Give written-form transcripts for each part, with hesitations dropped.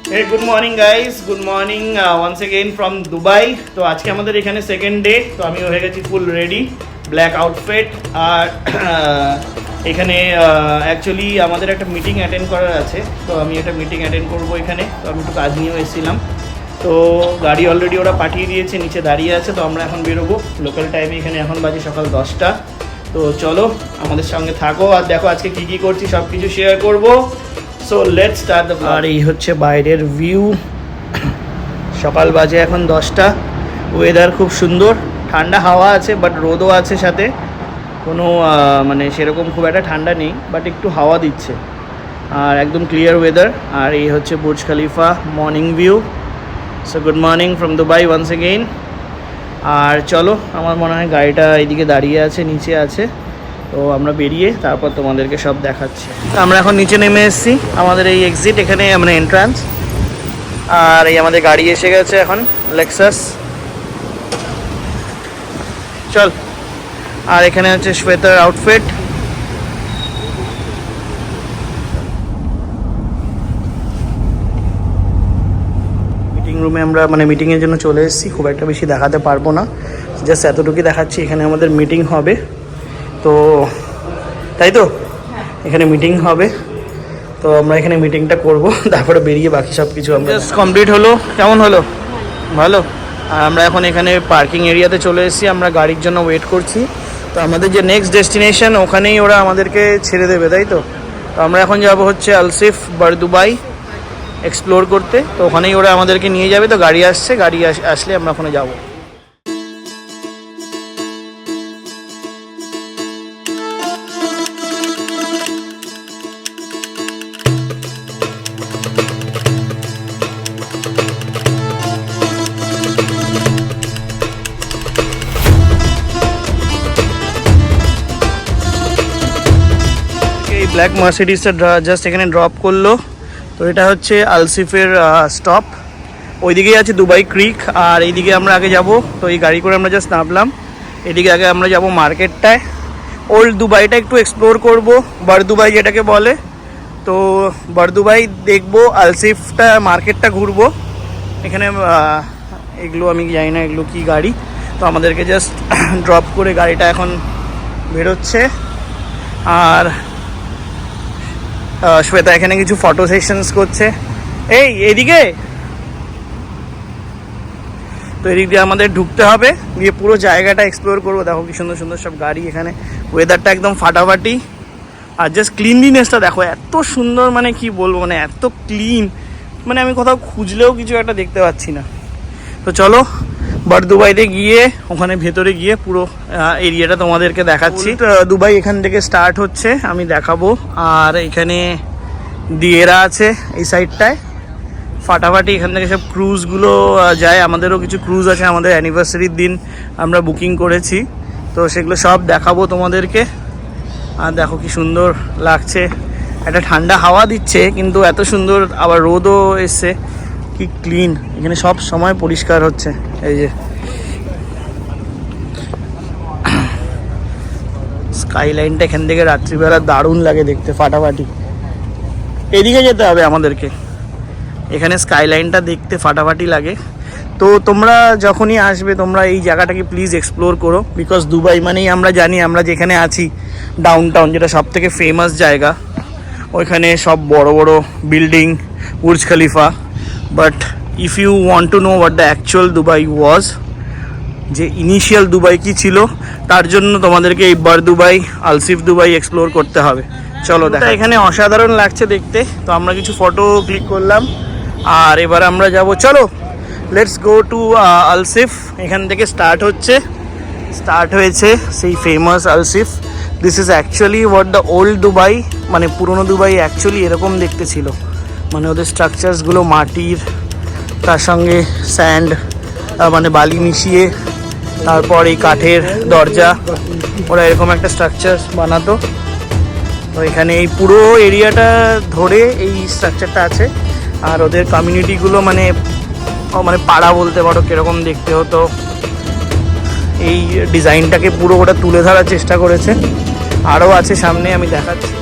Hey, good morning guys. Good morning once again from Dubai. তো আজকে আমাদের এখানে সেকেন্ড ডে। তো আমি হয়ে গেছি ফুল রেডি, ব্ল্যাক আউটফিট। আর এখানে অ্যাকচুয়ালি আমাদের একটা মিটিং অ্যাটেন্ড করার আছে। তো আমি একটা মিটিং অ্যাটেন্ড করবো এখানে। তো আমি একটু কাজ নিয়েও এসেছিলাম। তো গাড়ি অলরেডি ওরা পাঠিয়ে দিয়েছে, নিচে দাঁড়িয়ে আছে। তো আমরা এখন বেরোবো লোকাল টাইমে। এখানে এখন বাজে সকাল 10টা। তো চলো আমাদের সঙ্গে থাকো আর দেখো আজকে কী কী করছি সব কিছু শেয়ার করবো। So let's start the. আর এই হচ্ছে বাইরের ভিউ। সকাল বাজে এখন 10টা। ওয়েদার খুব সুন্দর, ঠান্ডা হাওয়া আছে, বাট রোদও আছে সাথে। কোনো মানে সেরকম খুব একটা ঠান্ডা নেই, বাট একটু হাওয়া দিচ্ছে। আর একদম ক্লিয়ার ওয়েদার। আর এই হচ্ছে Burj Khalifa morning view. So good morning from Dubai once again. আর চলো, আমার মনে হয় গাড়িটা এইদিকে দাঁড়িয়ে আছে, নিচে আছে। তো আমরা বেরিয়ে তারপর তোমাদেরকে সব দেখাচ্ছি। আমরা এখন নিচে নেমে এসেছি, আমাদের এই এক্সিট, এখানে মানে এন্ট্রান্স। আর এই আমাদের গাড়ি এসে গেছে এখন, লেক্সাস। চল। আর এখানে হচ্ছে শ্বেতার আউটফিট। মিটিং রুমে আমরা মানে মিটিংয়ের জন্য চলে এসেছি। খুব একটা বেশি দেখাতে পারবো না, জাস্ট এতটুকুই দেখাচ্ছি। এখানে আমাদের মিটিং হবে। তো তাই তো এখানে মিটিং হবে। তো আমরা এখানে মিটিংটা করব, তারপরে বেরিয়ে বাকি সব কিছু আমরা জাস্ট কমপ্লিট হলো। কেমন হলো? ভালো। আর আমরা এখন এখানে পার্কিং এরিয়াতে চলে এসেছি, আমরা গাড়ির জন্য ওয়েট করছি। তো আমাদের যে নেক্সট ডেস্টিনেশন, ওখানেই ওরা আমাদেরকে ছেড়ে দেবে, তাই তো। তো আমরা এখন যাব হচ্ছে আলসিফ বারদুবাই এক্সপ্লোর করতে। তো ওখানেই ওরা আমাদেরকে নিয়ে যাবে। তো গাড়ি আসছে, গাড়ি আসলে আমরা ওখানে যাবো। ব্ল্যাক মার্সিডিসটা জাস্ট এখানে ড্রপ করলো। তো এটা হচ্ছে আলসিফের স্টপ। ওইদিকেই আছে দুবাই ক্রিক, আর এইদিকে আমরা আগে যাব। তো এই গাড়ি করে আমরা জাস্ট নামলাম। এদিকে আগে আমরা যাব মার্কেটটায়, ওল্ড দুবাইটা একটু এক্সপ্লোর করব, বারদুবাই যেটাকে বলে। তো বারদুবাই দেখবো, আলসিফটা মার্কেটটা ঘুরবো। এখানে এগুলো আমি জানি না এগুলো কি গাড়ি। তো আমাদেরকে জাস্ট ড্রপ করে গাড়িটা এখন বেরোচ্ছে। আর শ্বেতা এখানে কিছু ফটো সেশনস করছে। এইদিকে তো এদিক দিয়ে আমাদের ঢুকতে হবে, গিয়ে পুরো জায়গাটা এক্সপ্লোর করবো। দেখো কি সুন্দর সুন্দর সব গাড়ি এখানে। ওয়েদারটা একদম ফাটাফাটি। আর জাস্ট ক্লিনলিনেসটা দেখো, এত সুন্দর, মানে কি বলবো, মানে এত ক্লিন, মানে আমি কোথাও খুঁজলেও কিছু একটা দেখতে পাচ্ছি না। তো চলো বারদুবাইতে গিয়ে ওখানে ভেতরে গিয়ে পুরো এরিয়াটা তোমাদেরকে দেখাচ্ছি। দুবাই এখান থেকে স্টার্ট হচ্ছে, আমি দেখাবো। আর এখানে দিয়েরা আছে এই সাইডটায়, ফাটাফাটি। এখান থেকে সব ক্রুজগুলো যায়। আমাদেরও কিছু ক্রুজ আছে, আমাদের অ্যানিভার্সারির দিন আমরা বুকিং করেছি। তো সেগুলো সব দেখাবো তোমাদেরকে। আর দেখো কি সুন্দর লাগছে, একটা ঠান্ডা হাওয়া দিচ্ছে, কিন্তু এত সুন্দর, আবার রোদও এসছে। কি ক্লিন, এখানে সব সময় পরিষ্কার হচ্ছে। এই যে স্কাইলাইনটা এখান থেকে রাত্রিবেলা দারুণ লাগে দেখতে, ফাটাফাটি। এদিকে যেতে হবে আমাদেরকে, এখানে স্কাইলাইনটা দেখতে ফাটাফাটি লাগে। তো তোমরা যখনই আসবে, তোমরা এই জায়গাটাকে প্লিজ এক্সপ্লোর করো। বিকজ দুবাই মানেই আমরা জানি, আমরা যেখানে আছি ডাউন টাউন, যেটা সব থেকে ফেমাস জায়গা, ওইখানে সব বড় বড় building, Burj Khalifa. But if you want to know what the actual Dubai was, যে ইনিশিয়াল দুবাই কী ছিল, তার জন্য তোমাদেরকে এই বারদুবাই, আলসিফ দুবাই এক্সপ্লোর করতে হবে। চলো দেখা। এখানে অসাধারণ লাগছে দেখতে। তো আমরা কিছু ফটো ক্লিক করলাম, আর এবার আমরা যাব। চলো লেটস গো টু আলসিফ। এখান থেকে স্টার্ট হয়েছে সেই famous Al Seef. This is actually what the old Dubai, মানে পুরনো দুবাই অ্যাকচুয়ালি এরকম দেখতে ছিল। মানে ওদের স্ট্রাকচারসগুলো মাটির, তার সঙ্গে স্যান্ড মানে বালি মিশিয়ে, তারপর এই কাঠের দরজা, ওরা এরকম একটা স্ট্রাকচার বানাতো। তো এখানে এই পুরো এরিয়াটা ধরে এই স্ট্রাকচারটা আছে। আর ওদের কমিউনিটিগুলো মানে মানে পাড়া বলতে পারো, কীরকম দেখতে হতো, এই ডিজাইনটাকে পুরো ওটা তুলে ধরার চেষ্টা করেছে। আরও আছে সামনে, আমি দেখাচ্ছি।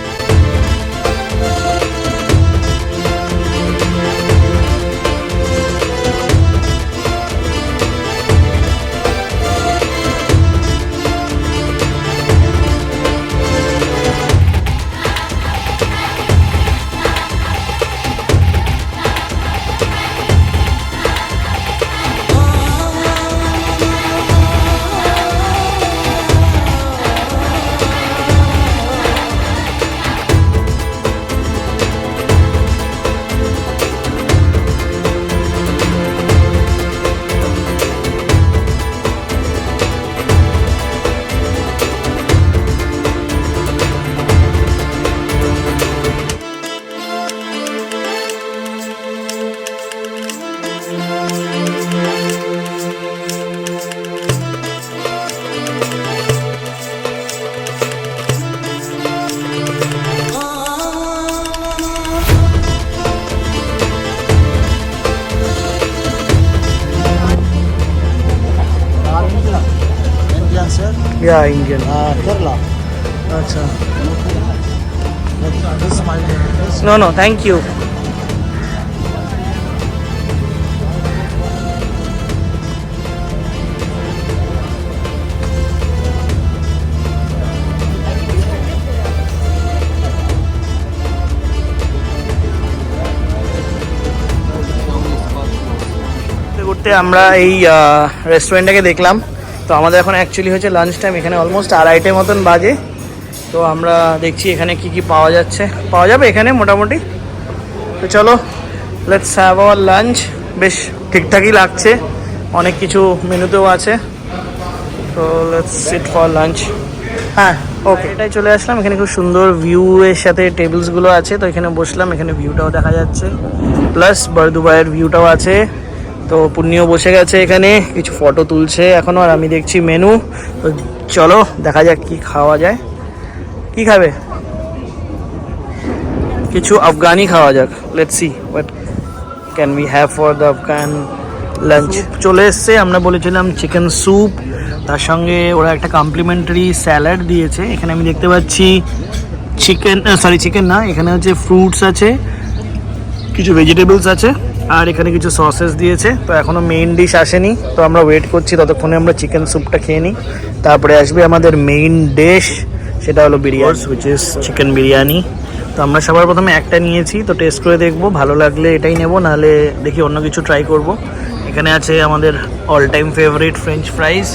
या इंडियन. Kerala. अच्छा. This my name. No no thank you. ঘুরতে আমরা এই রেস্টুরেন্টটাকে দেখলাম. তো আমাদের এখন অ্যাকচুয়ালি হচ্ছে লাঞ্চ টাইম. এখানে অলমোস্ট 2:30 মতন বাজে. তো আমরা দেখছি এখানে কি কি পাওয়া যাবে এখানে মোটামুটি. তো চলো লেটস হ্যাভ আওয়ার লাঞ্চ. বেশ ঠিকঠাকই লাগছে, অনেক কিছু মেনুতেও আছে. তো লেটস সিট ফর লাঞ্চ. হ্যাঁ ওকে, এটাই চলে আসলাম. এখানে খুব সুন্দর ভিউ এর সাথে টেবিলসগুলো আছে. তো এখানে বসলাম, এখানে ভিউটাও দেখা যাচ্ছে, প্লাস বরদুবাইয়ের ভিউটাও আছে. তো পুণ্যও বসে গেছে এখানে, কিছু ফটো তুলছে এখনও, আর আমি দেখছি মেনু. তো চলো দেখা যাক কি খাওয়া যায়. কি খাবে? কিছু আফগানি খাওয়া যাক. Let's see what can we have for the Afghan lunch. চলে এসছে. আমরা বলেছিলাম চিকেন স্যুপ, তার সঙ্গে ওরা একটা কমপ্লিমেন্টারি স্যালাড দিয়েছে. এখানে আমি দেখতে পাচ্ছি চিকেন না, এখানে হচ্ছে ফ্রুটস আছে, কিছু ভেজিটেবলস আছে, আর এখানে কিছু সসেস দিয়েছে. তো এখনো মেইন ডিশ আসেনি, তো আমরা ওয়েট করছি. ততক্ষণে আমরা চিকেন স্যুপটা খেয়ে নিই, তারপরে আসবে আমাদের মেইন ডিশ, সেটা হলো biryani, which is chicken biryani. তো আমরা সবার প্রথমে একটা নিয়েছি, তো টেস্ট করে দেখবো, ভালো লাগলে এটাই নেব, নাহলে দেখি অন্য কিছু ট্রাই করব. এখানে আছে আমাদের all time favourite French fries,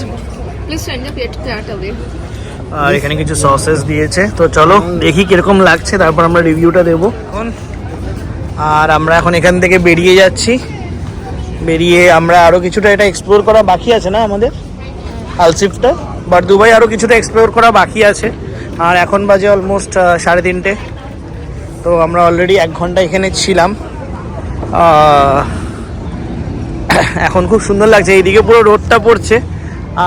আর এখানে কিছু সসেস দিয়েছে. তো চলো দেখি কিরকম লাগছে, তারপর আমরা রিভিউটা দেবো. আর আমরা এখন এখান থেকে বেরিয়ে যাচ্ছি. বেরিয়ে আমরা আরও কিছুটা এটা এক্সপ্লোর করা বাকি আছে না আমাদের, আলসিফটা বাট দুবাই আরও কিছুটা এক্সপ্লোর করা বাকি আছে. আর এখন বাজে অলমোস্ট 3:30. তো আমরা অলরেডি 1 ঘন্টা এখানে ছিলাম. এখন খুব সুন্দর লাগছে, এইদিকে পুরো রোদটা পড়ছে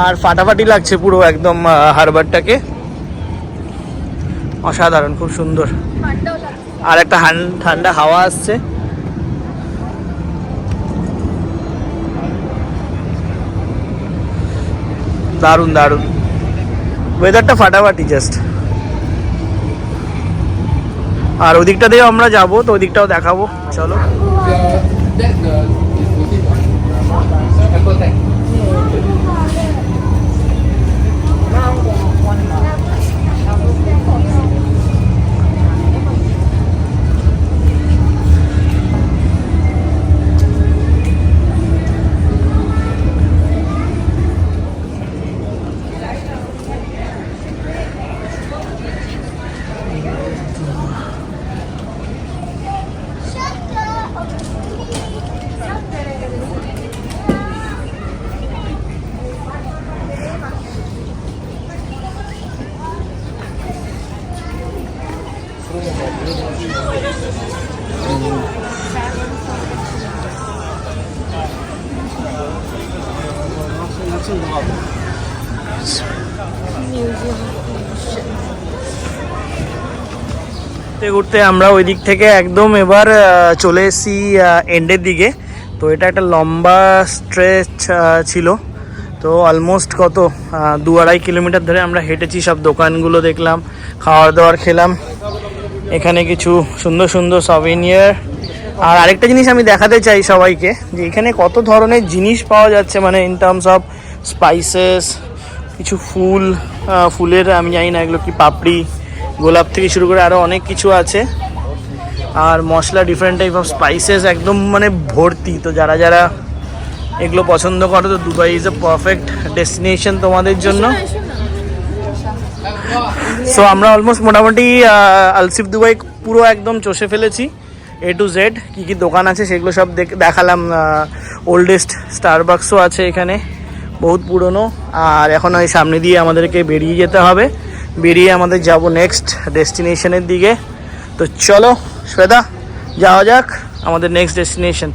আর ফাটাফাটি লাগছে পুরো একদম হারবারটাকে. অসাধারণ, খুব সুন্দর, আর একটা ঠান্ডা হাওয়া আসছে. দারুণ দারুণ ওয়েদারটা, ফাটাফাটি জাস্ট. আর ওদিকটা দিয়েও আমরা যাবো, তো ওদিকটাও দেখাবো. চলো. ঘুরতে আমরা ওই দিক থেকে একদম এবার চলে এসেছি এন্ডের দিকে. তো এটা একটা লম্বা স্ট্রেচ ছিল. তো অলমোস্ট কত 2-2.5 কিলোমিটার ধরে আমরা হেঁটেছি, সব দোকানগুলো দেখলাম, খাওয়ার দাওয়ার খেলাম. এখানে কিছু সুন্দর সুন্দর সভেনিয়ার. আর আরেকটা জিনিস আমি দেখাতে চাই সবাইকে, যে এখানে কত ধরনের জিনিস পাওয়া যাচ্ছে, মানে ইন টার্মস অফ স্পাইসেস, কিছু ফুলের আমি জানি না এগুলো কি, পাপড়ি, গোলাপ থেকে শুরু করে আরও অনেক কিছু আছে. আর মশলা, ডিফারেন্ট টাইপ অফ স্পাইসেস একদম মানে ভর্তি. তো যারা যারা এগুলো পছন্দ করো, তো Dubai is a perfect destination তোমাদের জন্য. সো আমরা অলমোস্ট মোটামুটি আলসিফ দুবাই পুরো একদম চষে ফেলেছি, A to Z. কী কী দোকান আছে সেগুলো সব দেখালাম. ওল্ডেস্ট স্টারবাক্সও আছে এখানে, বহুত পুরনো. আর এখন ওই সামনে দিয়ে আমাদেরকে বেরিয়ে যেতে হবে, বেরিয়ে আমাদের যাব নেক্সট ডেস্টিনেশনের দিকে. তো চলো শ্বেতা, যাওয়া যাক আমাদের নেক্সট ডেস্টিনেশন.